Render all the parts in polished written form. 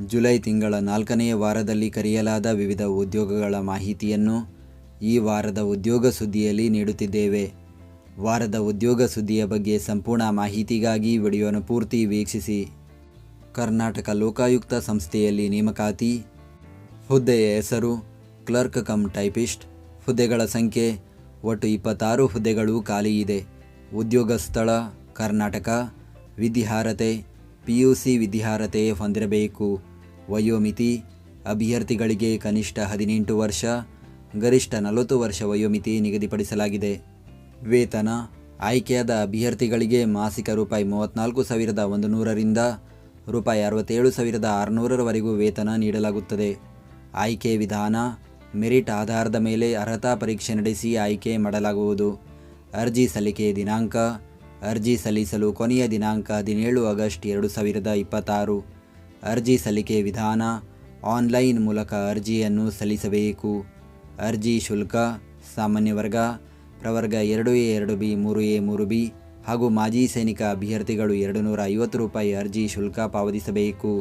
July ತಿಂಗಳ 4ನೆಯ ವಾರದಲ್ಲಿ ಕರೆಯಲಾದ ವಿವಿಧ ಉದ್ಯೋಗಗಳ ಮಾಹಿತಿಯನ್ನು ಈ ವಾರದ ಉದ್ಯೋಗ ಸುದ್ದಿಯಲ್ಲಿ ನೀಡುತ್ತಿದ್ದೇವೆ. ವಾರದ ಉದ್ಯೋಗ ಸುದ್ದಿಯ ಬಗ್ಗೆ ಸಂಪೂರ್ಣ ಮಾಹಿತಿಗಾಗಿ ವಿಡಿಯೋನ ಪೂರ್ತಿ ವೀಕ್ಷಿಸಿ. ಕರ್ನಾಟಕ ಲೋಕಾಯುಕ್ತ ಸಂಸ್ಥೆಯಲ್ಲಿ ನೇಮಕಾತಿ. ಹುದ್ದೆಯ ಹೆಸರು ಕ್ಲರ್ಕ್ ಕಮ್ ಟೈಪಿಸ್ಟ್. ಹುದ್ದೆಗಳ ಸಂಖ್ಯೆ ಒಟ್ಟು 26 ಹುದ್ದೆಗಳು ಖಾಲಿ ಇದೆ. ಉದ್ಯೋಗ ಸ್ಥಳ ಕರ್ನಾಟಕ. ವಿದ್ಯಾರ್ಹತೆ PUC ವಿದ್ಯಾರ್ಹತೆ ಹೊಂದಿರಬೇಕು. ವಯೋಮಿತಿ ಅಭ್ಯರ್ಥಿಗಳಿಗೆ ಕನಿಷ್ಠ 18 ವರ್ಷ, ಗರಿಷ್ಠ 40 ವರ್ಷ ವಯೋಮಿತಿ ನಿಗದಿಪಡಿಸಲಾಗಿದೆ. ವೇತನ ಆಯ್ಕೆಯಾದ ಅಭ್ಯರ್ಥಿಗಳಿಗೆ ಮಾಸಿಕ ರೂಪಾಯಿ 34,100 ರಿಂದ ರೂಪಾಯಿ 67,600 ವೇತನ ನೀಡಲಾಗುತ್ತದೆ. ಆಯ್ಕೆ ವಿಧಾನ ಮೆರಿಟ್ ಆಧಾರದ ಮೇಲೆ ಅರ್ಹತಾ ಪರೀಕ್ಷೆ ನಡೆಸಿ ಆಯ್ಕೆ ಮಾಡಲಾಗುವುದು. ಅರ್ಜಿ ಸಲ್ಲಿಕೆ ದಿನಾಂಕ ಅರ್ಜಿ ಸಲ್ಲಿಸಲು ಕೊನೆಯ ದಿನಾಂಕ 17 ಆಗಸ್ಟ್ 2026. ಅರ್ಜಿ ಸಲ್ಲಿಕೆ ವಿಧಾನ ಆನ್ಲೈನ್ ಮೂಲಕ ಅರ್ಜಿಯನ್ನು ಸಲ್ಲಿಸಬೇಕು. ಅರ್ಜಿ ಶುಲ್ಕ ಸಾಮಾನ್ಯ ವರ್ಗ, ಪ್ರವರ್ಗ 2A 2B 3A 3B ಹಾಗೂ ಮಾಜಿ ಸೈನಿಕ ಅಭ್ಯರ್ಥಿಗಳು 250 ರೂಪಾಯಿ ಅರ್ಜಿ ಶುಲ್ಕ ಪಾವತಿಸಬೇಕು.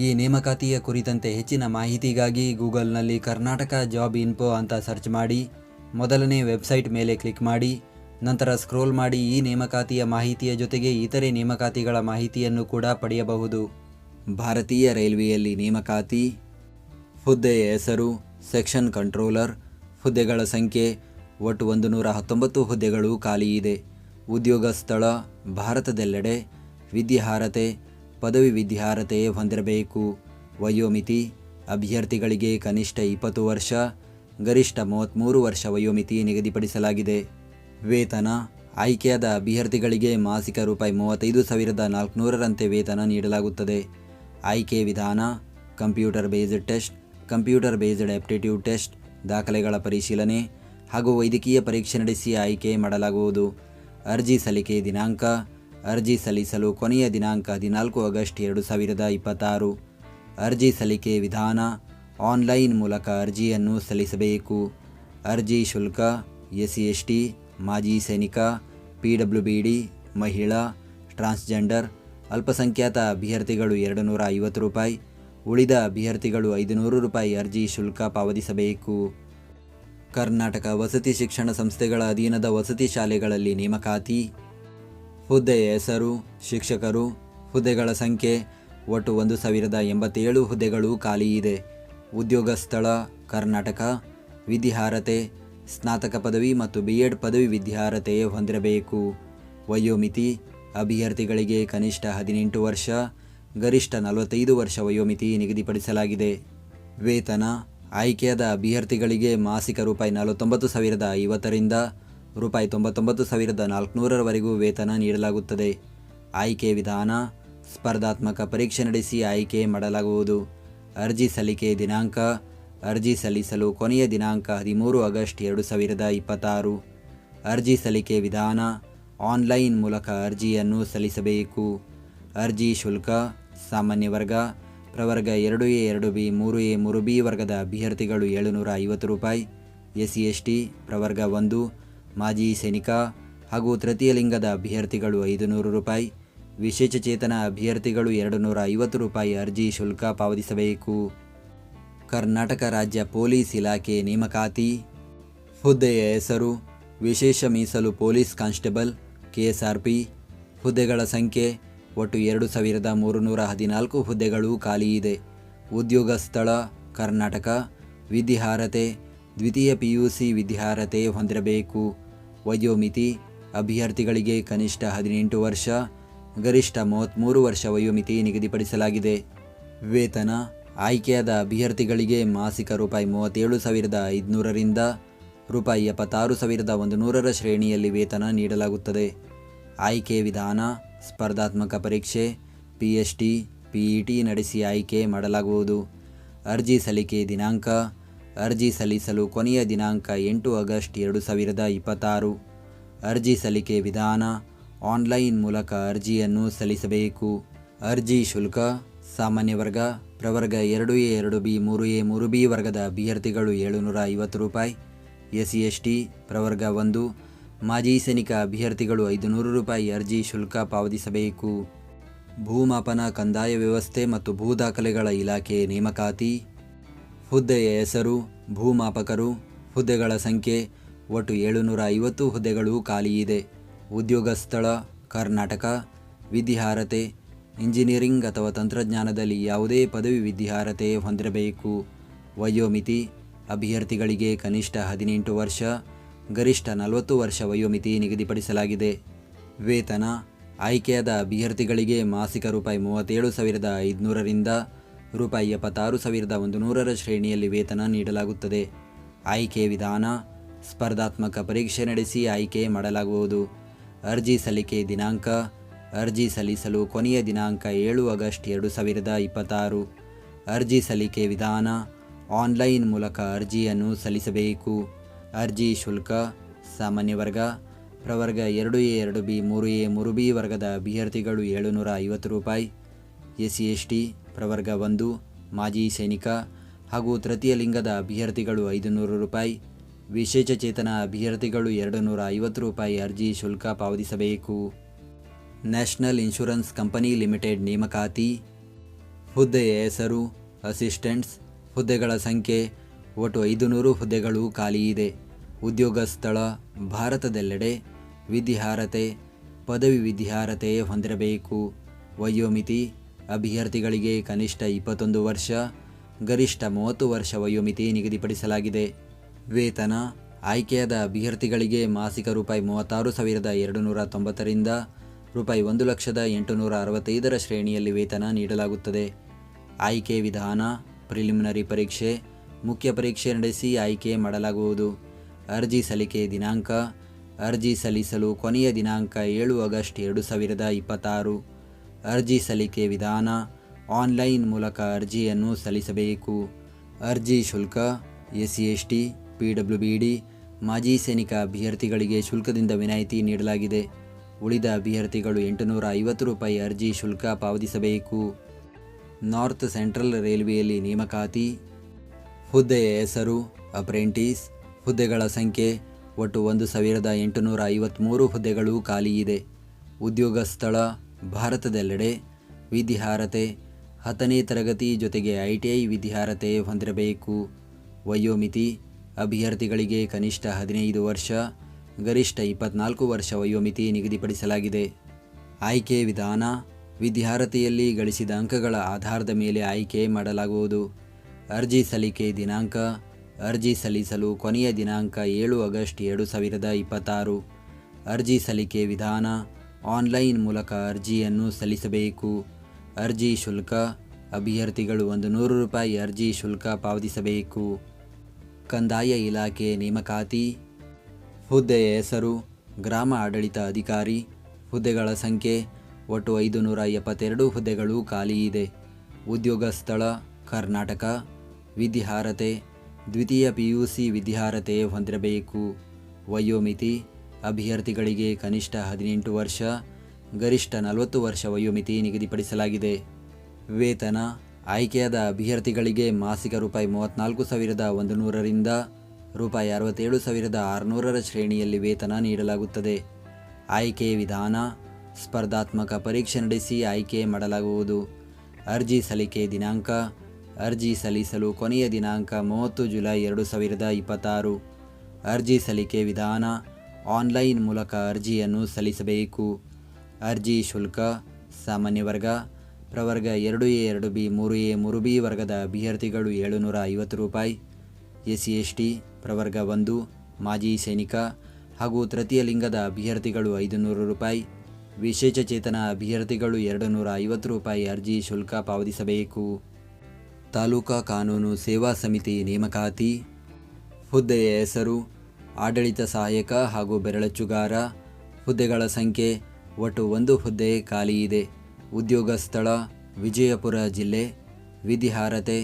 ಈ ನೇಮಕಾತಿಯ ಕುರಿತಂತೆ ಹೆಚ್ಚಿನ ಮಾಹಿತಿಗಾಗಿ ಗೂಗಲ್ನಲ್ಲಿ ಕರ್ನಾಟಕ ಜಾಬ್ ಇನ್ಫೋ ಅಂತ ಸರ್ಚ್ ಮಾಡಿ ಮೊದಲನೇ ವೆಬ್ಸೈಟ್ ಮೇಲೆ ಕ್ಲಿಕ್ ಮಾಡಿ ನಂತರ ಸ್ಕ್ರೋಲ್ ಮಾಡಿ ಈ ನೇಮಕಾತಿಯ ಮಾಹಿತಿಯ ಜೊತೆಗೆ ಇತರೆ ನೇಮಕಾತಿಗಳ ಮಾಹಿತಿಯನ್ನು ಕೂಡ ಪಡೆಯಬಹುದು. ಭಾರತೀಯ ರೈಲ್ವೆಯಲ್ಲಿ ನೇಮಕಾತಿ. ಹುದ್ದೆಯ ಹೆಸರು ಸೆಕ್ಷನ್ ಕಂಟ್ರೋಲರ್. ಹುದ್ದೆಗಳ ಸಂಖ್ಯೆ ಒಟ್ಟು 119 ಹುದ್ದೆಗಳು ಖಾಲಿ ಇದೆ. ಉದ್ಯೋಗ ಸ್ಥಳ ಭಾರತದೆಲ್ಲೆಡೆ. ವಿದ್ಯಾರ್ಹತೆ ಪದವಿ ವಿದ್ಯಾರ್ಹತೆ ಹೊಂದಿರಬೇಕು. ವಯೋಮಿತಿ ಅಭ್ಯರ್ಥಿಗಳಿಗೆ ಕನಿಷ್ಠ 20 ವರ್ಷ, ಗರಿಷ್ಠ 33 ವರ್ಷ ವಯೋಮಿತಿ ನಿಗದಿಪಡಿಸಲಾಗಿದೆ. ವೇತನ ಆಯ್ಕೆಯಾದ ಅಭ್ಯರ್ಥಿಗಳಿಗೆ ಮಾಸಿಕ ರೂಪಾಯಿ 35,400 ರಂತೆ ವೇತನ ನೀಡಲಾಗುತ್ತದೆ. ಆಯ್ಕೆ ವಿಧಾನ computer based test, computer based aptitude test, ದಾಖಲೆಗಳ ಪರಿಶೀಲನೆ ಹಾಗೂ ವೈದ್ಯಕೀಯ ಪರೀಕ್ಷೆ ನಡೆಸಿ ಆಯ್ಕೆ ಮಾಡಲಾಗುವುದು. ಅರ್ಜಿ ಸಲ್ಲಿಕೆ ದಿನಾಂಕ ಅರ್ಜಿ ಸಲ್ಲಿಸಲು ಕೊನೆಯ ದಿನಾಂಕ 14 ಆಗಸ್ಟ್ 2026. ಅರ್ಜಿ ಸಲ್ಲಿಕೆ ವಿಧಾನ ಆನ್ಲೈನ್ ಮೂಲಕ ಅರ್ಜಿಯನ್ನು ಸಲ್ಲಿಸಬೇಕು. ಅರ್ಜಿ ಶುಲ್ಕ SC/ST, ಮಾಜಿ ಸೈನಿಕ, PWBD, ಮಹಿಳಾ, ಟ್ರಾನ್ಸ್ಜೆಂಡರ್, ಅಲ್ಪಸಂಖ್ಯಾತ ಅಭ್ಯರ್ಥಿಗಳು 250 ರೂಪಾಯಿ, ಉಳಿದ ಅಭ್ಯರ್ಥಿಗಳು 500 ರೂಪಾಯಿ ಅರ್ಜಿ ಶುಲ್ಕ ಪಾವತಿಸಬೇಕು. ಕರ್ನಾಟಕ ವಸತಿ ಶಿಕ್ಷಣ ಸಂಸ್ಥೆಗಳ ಅಧೀನದ ವಸತಿ ಶಾಲೆಗಳಲ್ಲಿ ನೇಮಕಾತಿ. ಹುದ್ದೆಯ ಹೆಸರು ಶಿಕ್ಷಕರು. ಹುದ್ದೆಗಳ ಸಂಖ್ಯೆ ಒಟ್ಟು 1,087 ಹುದ್ದೆಗಳು ಖಾಲಿ ಇದೆ. ಉದ್ಯೋಗ ಸ್ಥಳ ಕರ್ನಾಟಕ. ವಿದ್ಯಾರ್ಹತೆ ಸ್ನಾತಕ ಪದವಿ ಮತ್ತು B.Ed ಪದವಿ ವಿದ್ಯಾರ್ಹತೆ ಹೊಂದಿರಬೇಕು. ವಯೋಮಿತಿ ಅಭ್ಯರ್ಥಿಗಳಿಗೆ ಕನಿಷ್ಠ 18 ವರ್ಷ, ಗರಿಷ್ಠ 45 ವರ್ಷ ವಯೋಮಿತಿ ನಿಗದಿಪಡಿಸಲಾಗಿದೆ. ವೇತನ ಆಯ್ಕೆಯಾದ ಅಭ್ಯರ್ಥಿಗಳಿಗೆ ಮಾಸಿಕ ರೂಪಾಯಿ 49,050 ರಿಂದ ರೂಪಾಯಿ 99,400 ವೇತನ ನೀಡಲಾಗುತ್ತದೆ. ಆಯ್ಕೆ ವಿಧಾನ ಸ್ಪರ್ಧಾತ್ಮಕ ಪರೀಕ್ಷೆ ನಡೆಸಿ ಆಯ್ಕೆ ಮಾಡಲಾಗುವುದು. ಅರ್ಜಿ ಸಲ್ಲಿಕೆ ದಿನಾಂಕ ಅರ್ಜಿ ಸಲ್ಲಿಸಲು ಕೊನೆಯ ದಿನಾಂಕ 13 ಆಗಸ್ಟ್ 2026. ಅರ್ಜಿ ಸಲ್ಲಿಕೆ ವಿಧಾನ ಆನ್ಲೈನ್ ಮೂಲಕ ಅರ್ಜಿಯನ್ನು ಸಲ್ಲಿಸಬೇಕು. ಅರ್ಜಿ ಶುಲ್ಕ ಸಾಮಾನ್ಯ ವರ್ಗ, ಪ್ರವರ್ಗ 2A 2B 3A 3B ವರ್ಗದ ಅಭ್ಯರ್ಥಿಗಳು 750 ರೂಪಾಯಿ, SC/ST ಪ್ರವರ್ಗ 1, ಮಾಜಿ ಸೈನಿಕ ಹಾಗೂ ತೃತೀಯ ಲಿಂಗದ ಅಭ್ಯರ್ಥಿಗಳು 500 ರೂಪಾಯಿ, ವಿಶೇಷಚೇತನ ಅಭ್ಯರ್ಥಿಗಳು 250 ರೂಪಾಯಿ ಅರ್ಜಿ ಶುಲ್ಕ ಪಾವತಿಸಬೇಕು. ಕರ್ನಾಟಕ ರಾಜ್ಯ ಪೊಲೀಸ್ ಇಲಾಖೆ ನೇಮಕಾತಿ. ಹುದ್ದೆಯ ಹೆಸರು ವಿಶೇಷ ಮೀಸಲು ಪೊಲೀಸ್ ಕಾನ್ಸ್ಟೇಬಲ್ KSRP. ಹುದ್ದೆಗಳ ಸಂಖ್ಯೆ ಒಟ್ಟು 2,314 ಹುದ್ದೆಗಳು ಖಾಲಿ ಇದೆ. ಉದ್ಯೋಗ ಸ್ಥಳ ಕರ್ನಾಟಕ. ವಿದ್ಯಾರ್ಹತೆ ದ್ವಿತೀಯ PUC ವಿದ್ಯಾರ್ಹತೆ ಹೊಂದಿರಬೇಕು. ವಯೋಮಿತಿ ಅಭ್ಯರ್ಥಿಗಳಿಗೆ ಕನಿಷ್ಠ 18 ವರ್ಷ, ಗರಿಷ್ಠ 33 ವರ್ಷ ವಯೋಮಿತಿ ನಿಗದಿಪಡಿಸಲಾಗಿದೆ. ವೇತನ ಆಯ್ಕೆಯಾದ ಅಭ್ಯರ್ಥಿಗಳಿಗೆ ಮಾಸಿಕ ರೂಪಾಯಿ 37,500 ರಿಂದ ರೂಪಾಯಿ 76,100 ಶ್ರೇಣಿಯಲ್ಲಿ ವೇತನ ನೀಡಲಾಗುತ್ತದೆ. ಆಯ್ಕೆ ವಿಧಾನ ಸ್ಪರ್ಧಾತ್ಮಕ ಪರೀಕ್ಷೆ PST, PET ನಡೆಸಿ ಆಯ್ಕೆ ಮಾಡಲಾಗುವುದು. ಅರ್ಜಿ ಸಲ್ಲಿಕೆ ದಿನಾಂಕ ಅರ್ಜಿ ಸಲ್ಲಿಸಲು ಕೊನೆಯ ದಿನಾಂಕ 8 ಆಗಸ್ಟ್ 2026. ಅರ್ಜಿ ಸಲ್ಲಿಕೆ ವಿಧಾನ ಆನ್ಲೈನ್ ಮೂಲಕ ಅರ್ಜಿಯನ್ನು ಸಲ್ಲಿಸಬೇಕು. ಅರ್ಜಿ ಶುಲ್ಕ ಸಾಮಾನ್ಯ ವರ್ಗ, ಪ್ರವರ್ಗ 2A 2B 3A 3B ವರ್ಗದ ಅಭ್ಯರ್ಥಿಗಳು 750 ರೂಪಾಯಿ, SC/ST ಪ್ರವರ್ಗ 1, ಮಾಜಿ ಸೈನಿಕ ಅಭ್ಯರ್ಥಿಗಳು 500 ರೂಪಾಯಿ ಅರ್ಜಿ ಶುಲ್ಕ ಪಾವತಿಸಬೇಕು. ಭೂಮಾಪನ ಕಂದಾಯ ವ್ಯವಸ್ಥೆ ಮತ್ತು ಭೂ ದಾಖಲೆಗಳ ಇಲಾಖೆ ನೇಮಕಾತಿ. ಹುದ್ದೆಯ ಹೆಸರು ಭೂಮಾಪಕರು. ಹುದ್ದೆಗಳ ಸಂಖ್ಯೆ ಒಟ್ಟು 750 ಹುದ್ದೆಗಳು ಖಾಲಿಯಿದೆ. ಉದ್ಯೋಗ ಸ್ಥಳ ಕರ್ನಾಟಕ. ವಿದ್ಯಾರ್ಹತೆ ಇಂಜಿನಿಯರಿಂಗ್ ಅಥವಾ ತಂತ್ರಜ್ಞಾನದಲ್ಲಿ ಯಾವುದೇ ಪದವಿ ವಿದ್ಯಾರ್ಹತೆ ಹೊಂದಿರಬೇಕು. ವಯೋಮಿತಿ ಅಭ್ಯರ್ಥಿಗಳಿಗೆ ಕನಿಷ್ಠ 18 ವರ್ಷ, ಗರಿಷ್ಠ 40 ವರ್ಷ ವಯೋಮಿತಿ ನಿಗದಿಪಡಿಸಲಾಗಿದೆ. ವೇತನ ಆಯ್ಕೆಯಾದ ಅಭ್ಯರ್ಥಿಗಳಿಗೆ ಮಾಸಿಕ ರೂಪಾಯಿ 37,500ರಿಂದ ರೂಪಾಯಿ 76,100 ಶ್ರೇಣಿಯಲ್ಲಿ ವೇತನ ನೀಡಲಾಗುತ್ತದೆ. ಆಯ್ಕೆ ವಿಧಾನ ಸ್ಪರ್ಧಾತ್ಮಕ ಪರೀಕ್ಷೆ ನಡೆಸಿ ಆಯ್ಕೆ ಮಾಡಲಾಗುವುದು. ಅರ್ಜಿ ಸಲ್ಲಿಕೆ ದಿನಾಂಕ ಅರ್ಜಿ ಸಲ್ಲಿಸಲು ಕೊನೆಯ ದಿನಾಂಕ 7 ಆಗಸ್ಟ್ 2026. ಅರ್ಜಿ ಸಲ್ಲಿಕೆ ವಿಧಾನ ಆನ್ಲೈನ್ ಮೂಲಕ ಅರ್ಜಿಯನ್ನು ಸಲ್ಲಿಸಬೇಕು. ಅರ್ಜಿ ಶುಲ್ಕ ಸಾಮಾನ್ಯ ವರ್ಗ ಪ್ರವರ್ಗ 2A 2B 3A 3B ವರ್ಗದ ಅಭ್ಯರ್ಥಿಗಳು 750 ರೂಪಾಯಿ. SC/ST ಪ್ರವರ್ಗ 1 ಮಾಜಿ ಸೈನಿಕ ಹಾಗೂ ತೃತೀಯ ಲಿಂಗದ ಅಭ್ಯರ್ಥಿಗಳು 500 ರೂಪಾಯಿ. ವಿಶೇಷಚೇತನ ಅಭ್ಯರ್ಥಿಗಳು 250 ರೂಪಾಯಿ ಅರ್ಜಿ ಶುಲ್ಕ ಪಾವತಿಸಬೇಕು. ನ್ಯಾಷನಲ್ ಇನ್ಶೂರೆನ್ಸ್ ಕಂಪನಿ ಲಿಮಿಟೆಡ್ ನೇಮಕಾತಿ. ಹುದ್ದೆಯ ಹೆಸರು ಅಸಿಸ್ಟೆಂಟ್ಸ್. ಹುದ್ದೆಗಳ ಸಂಖ್ಯೆ ಒಟ್ಟು 500 ಹುದ್ದೆಗಳು ಖಾಲಿಯಿದೆ. ಉದ್ಯೋಗ ಸ್ಥಳ ಭಾರತದೆಲ್ಲೆಡೆ. ವಿದ್ಯಾರ್ಹತೆ ಪದವಿ ವಿದ್ಯಾರ್ಹತೆ ಹೊಂದಿರಬೇಕು. ವಯೋಮಿತಿ ಅಭ್ಯರ್ಥಿಗಳಿಗೆ ಕನಿಷ್ಠ 21 ವರ್ಷ, ಗರಿಷ್ಠ 30 ವರ್ಷ ವಯೋಮಿತಿ ನಿಗದಿಪಡಿಸಲಾಗಿದೆ. ವೇತನ ಆಯ್ಕೆಯಾದ ಅಭ್ಯರ್ಥಿಗಳಿಗೆ ಮಾಸಿಕ ರೂಪಾಯಿ 36,290ರಿಂದ ರೂಪಾಯಿ 1,865,000 ಶ್ರೇಣಿಯಲ್ಲಿ ವೇತನ ನೀಡಲಾಗುತ್ತದೆ. ಆಯ್ಕೆ ವಿಧಾನ ಪ್ರಿಲಿಮಿನರಿ ಪರೀಕ್ಷೆ, ಮುಖ್ಯ ಪರೀಕ್ಷೆ ನಡೆಸಿ ಆಯ್ಕೆ ಮಾಡಲಾಗುವುದು. ಅರ್ಜಿ ಸಲ್ಲಿಕೆ ದಿನಾಂಕ ಅರ್ಜಿ ಸಲ್ಲಿಸಲು ಕೊನೆಯ ದಿನಾಂಕ 7 ಆಗಸ್ಟ್ 2026. ಅರ್ಜಿ ಸಲ್ಲಿಕೆ ವಿಧಾನ ಆನ್ಲೈನ್ ಮೂಲಕ ಅರ್ಜಿಯನ್ನು ಸಲ್ಲಿಸಬೇಕು. ಅರ್ಜಿ ಶುಲ್ಕ SC/ST PWBD ಮಾಜಿ ಸೈನಿಕ ಅಭ್ಯರ್ಥಿಗಳಿಗೆ ಶುಲ್ಕದಿಂದ ವಿನಾಯಿತಿ ನೀಡಲಾಗಿದೆ. ಉಳಿದ ಅಭ್ಯರ್ಥಿಗಳು 850 ರೂಪಾಯಿ ಅರ್ಜಿ ಶುಲ್ಕ ಪಾವತಿಸಬೇಕು. ನಾರ್ತ್ ಸೆಂಟ್ರಲ್ ರೈಲ್ವೆಯಲ್ಲಿ ನೇಮಕಾತಿ. ಹುದ್ದೆಯ ಹೆಸರು ಅಪ್ರೆಂಟಿಸ್. ಹುದ್ದೆಗಳ ಸಂಖ್ಯೆ ಒಟ್ಟು 1,853 ಹುದ್ದೆಗಳು ಖಾಲಿಯಿದೆ. ಉದ್ಯೋಗ ಸ್ಥಳ ಭಾರತದೆಲ್ಲೆಡೆ. ವಿದ್ಯಾರ್ಹತೆ 10ನೇ ತರಗತಿ ಜೊತೆಗೆ ITI ವಿದ್ಯಾರ್ಹತೆ ಹೊಂದಿರಬೇಕು. ವಯೋಮಿತಿ ಅಭ್ಯರ್ಥಿಗಳಿಗೆ ಕನಿಷ್ಠ 15 ವರ್ಷ, ಗರಿಷ್ಠ 24 ವರ್ಷ ವಯೋಮಿತಿ ನಿಗದಿಪಡಿಸಲಾಗಿದೆ. ಆಯ್ಕೆ ವಿಧಾನ ವಿದ್ಯಾರ್ಹತೆಯಲ್ಲಿ ಗಳಿಸಿದ ಅಂಕಗಳ ಆಧಾರದ ಮೇಲೆ ಆಯ್ಕೆ ಮಾಡಲಾಗುವುದು. ಅರ್ಜಿ ಸಲ್ಲಿಕೆ ದಿನಾಂಕ ಅರ್ಜಿ ಸಲ್ಲಿಸಲು ಕೊನೆಯ ದಿನಾಂಕ 7 ಆಗಸ್ಟ್ 2026. ಅರ್ಜಿ ಸಲ್ಲಿಕೆ ವಿಧಾನ ಆನ್ಲೈನ್ ಮೂಲಕ ಅರ್ಜಿಯನ್ನು ಸಲ್ಲಿಸಬೇಕು. ಅರ್ಜಿ ಶುಲ್ಕ ಅಭ್ಯರ್ಥಿಗಳು 100 ರೂಪಾಯಿ ಅರ್ಜಿ ಶುಲ್ಕ ಪಾವತಿಸಬೇಕು. ಕಂದಾಯ ಇಲಾಖೆ ನೇಮಕಾತಿ. ಹುದ್ದೆಯ ಹೆಸರು ಗ್ರಾಮ ಆಡಳಿತ ಅಧಿಕಾರಿ. ಹುದ್ದೆಗಳ ಸಂಖ್ಯೆ ಒಟ್ಟು 572 ಹುದ್ದೆಗಳು ಖಾಲಿಯಿದೆ. ಉದ್ಯೋಗ ಸ್ಥಳ ಕರ್ನಾಟಕ. ವಿದ್ಯಾರ್ಹತೆ ದ್ವಿತೀಯ PUC ವಿದ್ಯಾರ್ಹತೆ ಹೊಂದಿರಬೇಕು. ವಯೋಮಿತಿ ಅಭ್ಯರ್ಥಿಗಳಿಗೆ ಕನಿಷ್ಠ 18 ವರ್ಷ, ಗರಿಷ್ಠ 40 ವರ್ಷ ವಯೋಮಿತಿ ನಿಗದಿಪಡಿಸಲಾಗಿದೆ. ವೇತನ ಆಯ್ಕೆಯಾದ ಅಭ್ಯರ್ಥಿಗಳಿಗೆ ಮಾಸಿಕ ರೂಪಾಯಿ 34,100ರಿಂದ ರೂಪಾಯಿ 67,600 ಶ್ರೇಣಿಯಲ್ಲಿ ವೇತನ ನೀಡಲಾಗುತ್ತದೆ. ಆಯ್ಕೆ ವಿಧಾನ ಸ್ಪರ್ಧಾತ್ಮಕ ಪರೀಕ್ಷೆ ನಡೆಸಿ ಆಯ್ಕೆ ಮಾಡಲಾಗುವುದು. ಅರ್ಜಿ ಸಲ್ಲಿಕೆ ದಿನಾಂಕ ಅರ್ಜಿ ಸಲ್ಲಿಸಲು ಕೊನೆಯ ದಿನಾಂಕ 30 ಜುಲೈ 2026. ಅರ್ಜಿ ಸಲ್ಲಿಕೆ ವಿಧಾನ ಆನ್ಲೈನ್ ಮೂಲಕ ಅರ್ಜಿಯನ್ನು ಸಲ್ಲಿಸಬೇಕು. ಅರ್ಜಿ ಶುಲ್ಕ ಸಾಮಾನ್ಯ ವರ್ಗ ಪ್ರವರ್ಗ 2A 2B 3A 3B ವರ್ಗದ ಅಭ್ಯರ್ಥಿಗಳು 750 ರೂಪಾಯಿ. SC/ST ಪ್ರವರ್ಗ 1 ಮಾಜಿ ಸೈನಿಕ ಹಾಗೂ ತೃತೀಯ ಲಿಂಗದ ಅಭ್ಯರ್ಥಿಗಳು 500 ರೂಪಾಯಿ. ವಿಶೇಷಚೇತನ ಅಭ್ಯರ್ಥಿಗಳು 250 ರೂಪಾಯಿ ಅರ್ಜಿ ಶುಲ್ಕ ಪಾವತಿಸಬೇಕು. ತಾಲೂಕಾ ಕಾನೂನು ಸೇವಾ ಸಮಿತಿ ನೇಮಕಾತಿ. ಹುದ್ದೆಯ ಹೆಸರು ಆಡಳಿತ ಸಹಾಯಕ ಹಾಗೂ ಬೆರಳಚ್ಚುಗಾರ. ಹುದ್ದೆಗಳ ಸಂಖ್ಯೆ ಒಟ್ಟು 1 ಹುದ್ದೆ ಖಾಲಿಯಿದೆ. ಉದ್ಯೋಗ ಸ್ಥಳ ವಿಜಯಪುರ ಜಿಲ್ಲೆ. ವಿದ್ಯಾರ್ಹತೆ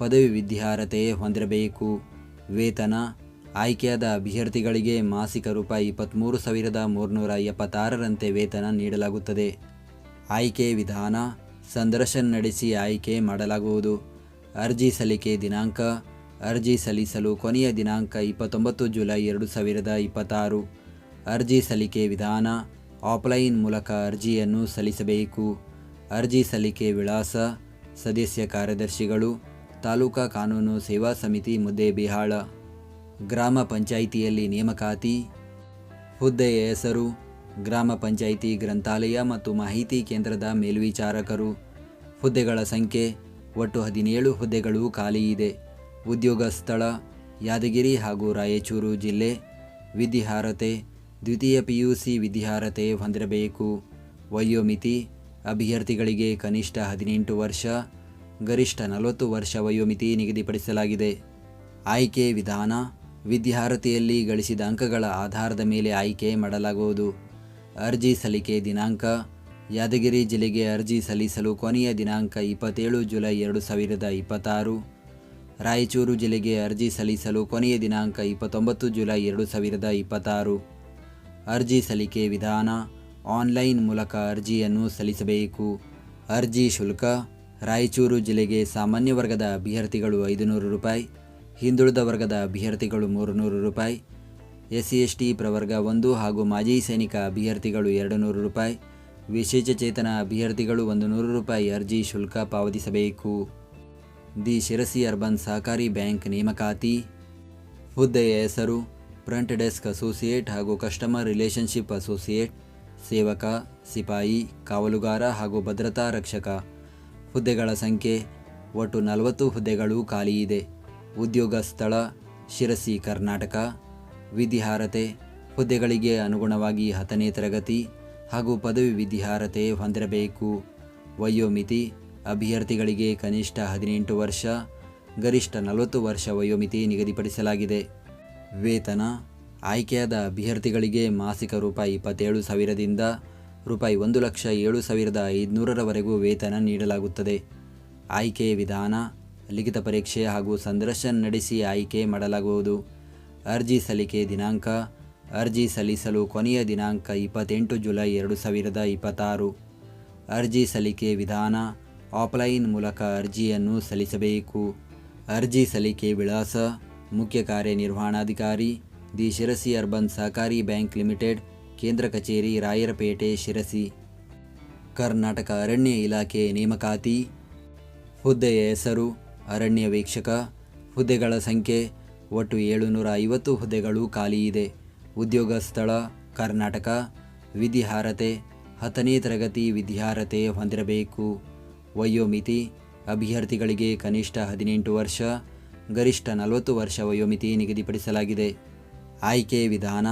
ಪದವಿ ವಿದ್ಯಾರ್ಹತೆ ಹೊಂದಿರಬೇಕು. ವೇತನ ಆಯ್ಕೆಯಾದ ಅಭ್ಯರ್ಥಿಗಳಿಗೆ ಮಾಸಿಕ ರೂಪಾಯಿ 23,376ರಂತೆ ವೇತನ ನೀಡಲಾಗುತ್ತದೆ. ಆಯ್ಕೆ ವಿಧಾನ ಸಂದರ್ಶನ ನಡೆಸಿ ಆಯ್ಕೆ ಮಾಡಲಾಗುವುದು. ಅರ್ಜಿ ಸಲ್ಲಿಕೆ ದಿನಾಂಕ ಅರ್ಜಿ ಸಲ್ಲಿಸಲು ಕೊನೆಯ ದಿನಾಂಕ 29 ಜುಲೈ 2026. ಅರ್ಜಿ ಸಲ್ಲಿಕೆ ವಿಧಾನ ಆಫ್ಲೈನ್ ಮೂಲಕ ಅರ್ಜಿಯನ್ನು ಸಲ್ಲಿಸಬೇಕು. ಅರ್ಜಿ ಸಲ್ಲಿಕೆ ವಿಳಾಸ ಸದಸ್ಯ ಕಾರ್ಯದರ್ಶಿಗಳು ತಾಲೂಕಾ ಕಾನೂನು ಸೇವಾ ಸಮಿತಿ ಮುದ್ದೇಬಿಹಾಳ. ಗ್ರಾಮ ಪಂಚಾಯಿತಿಯಲ್ಲಿ ನೇಮಕಾತಿ. ಹುದ್ದೆಯ ಹೆಸರು ಗ್ರಾಮ ಪಂಚಾಯಿತಿ ಗ್ರಂಥಾಲಯ ಮತ್ತು ಮಾಹಿತಿ ಕೇಂದ್ರದ ಮೇಲ್ವಿಚಾರಕರು. ಹುದ್ದೆಗಳ ಸಂಖ್ಯೆ ಒಟ್ಟು 17 ಹುದ್ದೆಗಳು ಖಾಲಿ ಇದೆ. ಉದ್ಯೋಗ ಸ್ಥಳ ಯಾದಗಿರಿ ಹಾಗೂ ರಾಯಚೂರು ಜಿಲ್ಲೆ. ವಿದ್ಯಾರ್ಹತೆ ದ್ವಿತೀಯ PUC ವಿದ್ಯಾರ್ಹತೆ ಹೊಂದಿರಬೇಕು. ವಯೋಮಿತಿ ಅಭ್ಯರ್ಥಿಗಳಿಗೆ ಕನಿಷ್ಠ 18 ವರ್ಷ ಗರಿಷ್ಠ 40 ವರ್ಷ ವಯೋಮಿತಿ ನಿಗದಿಪಡಿಸಲಾಗಿದೆ. ಆಯ್ಕೆ ವಿಧಾನ ವಿದ್ಯಾರ್ಹತೆಯಲ್ಲಿ ಗಳಿಸಿದ ಅಂಕಗಳ ಆಧಾರದ ಮೇಲೆ ಆಯ್ಕೆ ಮಾಡಲಾಗುವುದು. ಅರ್ಜಿ ಸಲ್ಲಿಕೆ ದಿನಾಂಕ ಯಾದಗಿರಿ ಜಿಲ್ಲೆಗೆ ಅರ್ಜಿ ಸಲ್ಲಿಸಲು ಕೊನೆಯ ದಿನಾಂಕ 27 ಜುಲೈ 2026. ರಾಯಚೂರು ಜಿಲ್ಲೆಗೆ ಅರ್ಜಿ ಸಲ್ಲಿಸಲು ಕೊನೆಯ ದಿನಾಂಕ 29 ಜುಲೈ 2026. ಅರ್ಜಿ ಸಲ್ಲಿಕೆ ವಿಧಾನ ಆನ್ಲೈನ್ ಮೂಲಕ ಅರ್ಜಿಯನ್ನು ಸಲ್ಲಿಸಬೇಕು. ಅರ್ಜಿ ಶುಲ್ಕ ರಾಯಚೂರು ಜಿಲ್ಲೆಗೆ ಸಾಮಾನ್ಯ ವರ್ಗದ ಅಭ್ಯರ್ಥಿಗಳು 500 ರೂಪಾಯಿ, ಹಿಂದುಳಿದ ವರ್ಗದ ಅಭ್ಯರ್ಥಿಗಳು 300 ರೂಪಾಯಿ, SC/ST ಪ್ರವರ್ಗ 1 ಹಾಗೂ ಮಾಜಿ ಸೈನಿಕ ಅಭ್ಯರ್ಥಿಗಳು 200 ರೂಪಾಯಿ, ವಿಶೇಷಚೇತನ ಅಭ್ಯರ್ಥಿಗಳು 100 ರೂಪಾಯಿ ಅರ್ಜಿ ಶುಲ್ಕ ಪಾವತಿಸಬೇಕು. ದಿ ಶಿರಸಿ ಅರ್ಬನ್ ಸಹಕಾರಿ ಬ್ಯಾಂಕ್ ನೇಮಕಾತಿ. ಹುದ್ದೆಯ ಹೆಸರು ಫ್ರಂಟ್ ಡೆಸ್ಕ್ ಅಸೋಸಿಯೇಟ್ ಹಾಗೂ ಕಸ್ಟಮರ್ ರಿಲೇಷನ್ಶಿಪ್ ಅಸೋಸಿಯೇಟ್, ಸೇವಕ, ಸಿಪಾಯಿ, ಕಾವಲುಗಾರ ಹಾಗೂ ಭದ್ರತಾ ರಕ್ಷಕ. ಹುದ್ದೆಗಳ ಸಂಖ್ಯೆ ಒಟ್ಟು 40 ಹುದ್ದೆಗಳು ಖಾಲಿ ಇದೆ. ಉದ್ಯೋಗ ಸ್ಥಳ ಶಿರಸಿ ಕರ್ನಾಟಕ. ವಿದ್ಯಾರ್ಹತೆ ಹುದ್ದೆಗಳಿಗೆ ಅನುಗುಣವಾಗಿ 10ನೇ ತರಗತಿ ಹಾಗೂ ಪದವಿ ವಿದ್ಯಾರ್ಹತೆ ಹೊಂದಿರಬೇಕು. ವಯೋಮಿತಿ ಅಭ್ಯರ್ಥಿಗಳಿಗೆ ಕನಿಷ್ಠ 18 ವರ್ಷ ಗರಿಷ್ಠ 40 ವರ್ಷ ವಯೋಮಿತಿ ನಿಗದಿಪಡಿಸಲಾಗಿದೆ. ವೇತನ ಆಯ್ಕೆಯಾದ ಅಭ್ಯರ್ಥಿಗಳಿಗೆ ಮಾಸಿಕ ರೂಪಾಯಿ 27,000ದಿಂದ ರೂಪಾಯಿ 1,07,500ರವರೆಗೂ ವೇತನ ನೀಡಲಾಗುತ್ತದೆ. ಆಯ್ಕೆ ವಿಧಾನ ಲಿಖಿತ ಪರೀಕ್ಷೆ ಹಾಗೂ ಸಂದರ್ಶನ ನಡೆಸಿ ಆಯ್ಕೆ ಮಾಡಲಾಗುವುದು. ಅರ್ಜಿ ಸಲ್ಲಿಕೆ ದಿನಾಂಕ ಅರ್ಜಿ ಸಲ್ಲಿಸಲು ಕೊನೆಯ ದಿನಾಂಕ 28 ಜುಲೈ 2026. ಅರ್ಜಿ ಸಲ್ಲಿಕೆ ವಿಧಾನ ಆಫ್ಲೈನ್ ಮೂಲಕ ಅರ್ಜಿಯನ್ನು ಸಲ್ಲಿಸಬೇಕು. ಅರ್ಜಿ ಸಲ್ಲಿಕೆ ವಿಳಾಸ ಮುಖ್ಯ ಕಾರ್ಯನಿರ್ವಹಣಾಧಿಕಾರಿ ದಿ ಶಿರಸಿ ಅರ್ಬನ್ ಸಹಕಾರಿ ಬ್ಯಾಂಕ್ ಲಿಮಿಟೆಡ್, ಕೇಂದ್ರ ಕಚೇರಿ ರಾಯರಪೇಟೆ ಶಿರಸಿ. ಕರ್ನಾಟಕ ಅರಣ್ಯ ಇಲಾಖೆ ನೇಮಕಾತಿ. ಹುದ್ದೆಯ ಹೆಸರು ಅರಣ್ಯ ವೀಕ್ಷಕ. ಹುದ್ದೆಗಳ ಸಂಖ್ಯೆ ಒಟ್ಟು 750 ಹುದ್ದೆಗಳು ಖಾಲಿ ಇದೆ. ಉದ್ಯೋಗ ಸ್ಥಳ ಕರ್ನಾಟಕ. ವಿದ್ಯಾರ್ಹತೆ 10ನೇ ತರಗತಿ ವಿದ್ಯಾರ್ಹತೆ ಹೊಂದಿರಬೇಕು. ವಯೋಮಿತಿ ಅಭ್ಯರ್ಥಿಗಳಿಗೆ ಕನಿಷ್ಠ 18 ವರ್ಷ ಗರಿಷ್ಠ 40 ವರ್ಷ ವಯೋಮಿತಿ ನಿಗದಿಪಡಿಸಲಾಗಿದೆ. ಆಯ್ಕೆ ವಿಧಾನ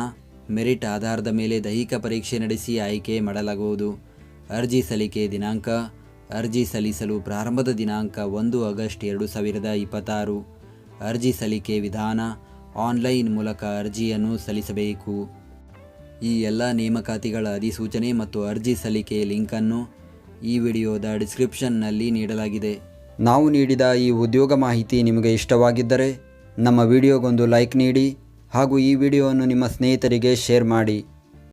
ಮೆರಿಟ್ ಆಧಾರದ ಮೇಲೆ ದೈಹಿಕ ಪರೀಕ್ಷೆ ನಡೆಸಿ ಆಯ್ಕೆ ಮಾಡಲಾಗುವುದು. ಅರ್ಜಿ ಸಲ್ಲಿಕೆ ದಿನಾಂಕ ಅರ್ಜಿ ಸಲ್ಲಿಸಲು ಪ್ರಾರಂಭದ ದಿನಾಂಕ 1 ಆಗಸ್ಟ್ 2026. ಅರ್ಜಿ ಸಲ್ಲಿಕೆ ವಿಧಾನ ಆನ್ಲೈನ್ ಮೂಲಕ ಅರ್ಜಿಯನ್ನು ಸಲ್ಲಿಸಬೇಕು. ಈ ಎಲ್ಲ ನೇಮಕಾತಿಗಳ ಅಧಿಸೂಚನೆ ಮತ್ತು ಅರ್ಜಿ ಸಲ್ಲಿಕೆ ಲಿಂಕನ್ನು ಈ ವಿಡಿಯೋದ ಡಿಸ್ಕ್ರಿಪ್ಷನ್ನಲ್ಲಿ ನೀಡಲಾಗಿದೆ. ನಾವು ನೀಡಿದ ಈ ಉದ್ಯೋಗ ಮಾಹಿತಿ ನಿಮಗೆ ಇಷ್ಟವಾಗಿದ್ದರೆ ನಮ್ಮ ವಿಡಿಯೋಗೊಂದು ಲೈಕ್ ನೀಡಿ ಹಾಗೂ ಈ ವಿಡಿಯೋವನ್ನು ನಿಮ್ಮ ಸ್ನೇಹಿತರಿಗೆ ಶೇರ್ ಮಾಡಿ.